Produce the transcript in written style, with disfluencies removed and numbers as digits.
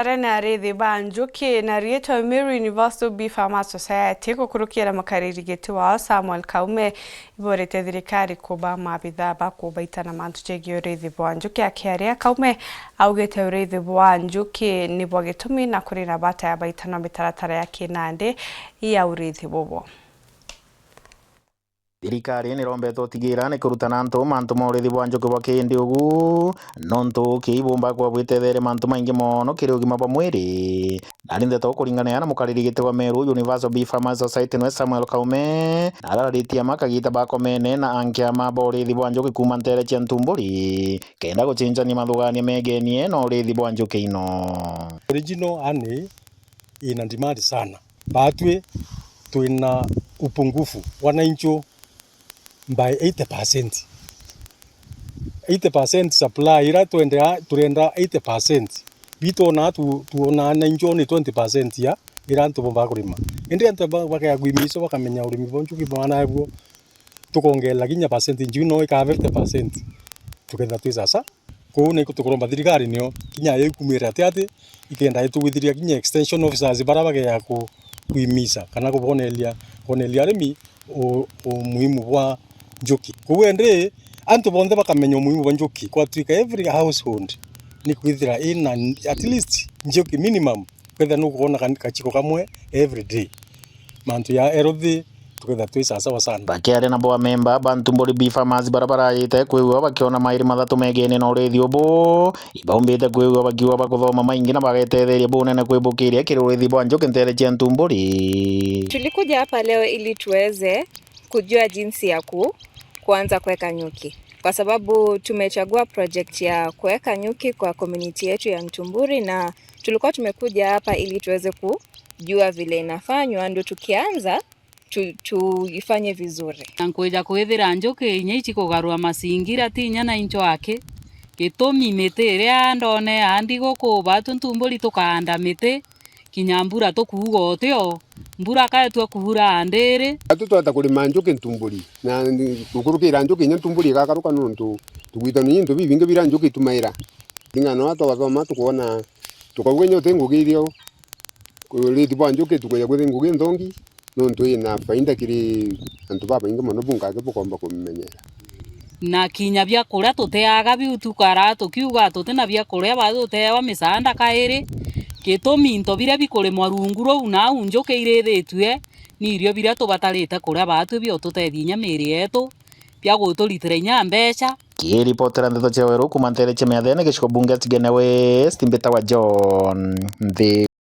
Na rithi banjuki na rieto Meru Universal Bee Farmers Society kukurukira mukaririgiti wao Samuel Kaume iborete thirikari kuba mabitha bakubaitana mantu jegi urithi banjuki akiaria Kaume augete urithi banjuki nibwo gitumi na kurina bata ya baitana mitaratara ya kinande ya urithi bobo. Thirikari nirombetwo tigira ni kurutana mantu ma urithi bwa njuki bwa kindi ugu nontu kiibumba kwa bwitethera mantu maingi mono kiri ugima bwa mwiri na ndeto kuringana na mukaririgiti wa Meru Universal Bee Farmers Society no Samuel Kaume araritia makagita bakomene na ankia mabo urithi bwa njuki kuma ntere cia ntumburi kenda gucinjania mathugania megenie no urithi bwa njuki ino. Original ani ina demand sana batwe tuina upungufu wananchi by 80%. 80% supply ira turenda 80%. Bitona tuona nanjo ni 20% ya ira ntubomba kurima. Indi antu bakaya gwimiso bakamenya urimi bonjuki bwana bwo tukongela ginya percent njuno ika 50%. Tukenda twizasa ko ne kutukuromba thirikari nio kinya yekumira ati ikenda itugithiria ginya extension officers barabage ya kuimisa kana kubonelia arimi o muhimu bwa njuki kuwende antu bonde bakamenya umuhimu wa njuki kwa twika every household ni kwithira ina at least njuki minimum kwetha no kuona kachiko kamwe every day mantu ya erothi tuketha twisasa wasana bakiare na boa member bantumburi Bee Farmers barabara yite kwiwa bakiona mairi mathatu megene na urithi ubu ibaumbite kwiwa bakiwa bakuthoma maingi na bagetetheria bunene kwibukiria kiri urithi bwa njuki ntere cia ntumburi. Tulikuja hapa leo ili tuweze kujua jinsi ya kuanza kuweka nyuki, kwa sababu tumechagua project ya kuweka nyuki kwa community yetu ya Ntumburi, na tulikuwa tumekuja hapa ili tuweze kujua vile inafanywa ndio tukianza tuifanye vizuri. Nkuja kwithira njuki inya ici kugarua masingira tinya na incho ake gitumi miti iria ndone andi guku batu Ntumburi tukahanda miti kinya mbura tukuga utio mbura kaetwa kuhura andiri twata kurima njuki Ntumburi na tukurukira njuki nya Ntumburi gakaruka nuntu tugwita ni into bibinge bira njuki tumaira inga no ato wasoma tukuona tukauge nyote ngugirio kurithi bwa njuki tukuya gwithi ngugi ndongi nuntu ina faida kiri antu baba inge mono bunga ke bukomba kumenyera na kinya bya kuria tuteaga biu tukara tukiuga tutina bya kuria ba tutewa misanda kairi gitumi into biria bikurimwa rungu rou na njuki irithitwe ni irio biria tubatarite kuria batu bio tutethia nya miri yetu bya guturitira nya mbeca. Kiripotera ndeto cia Weru kuma ntere cia Meathene giciko bunge Tigene West Mbita wa John Nthi.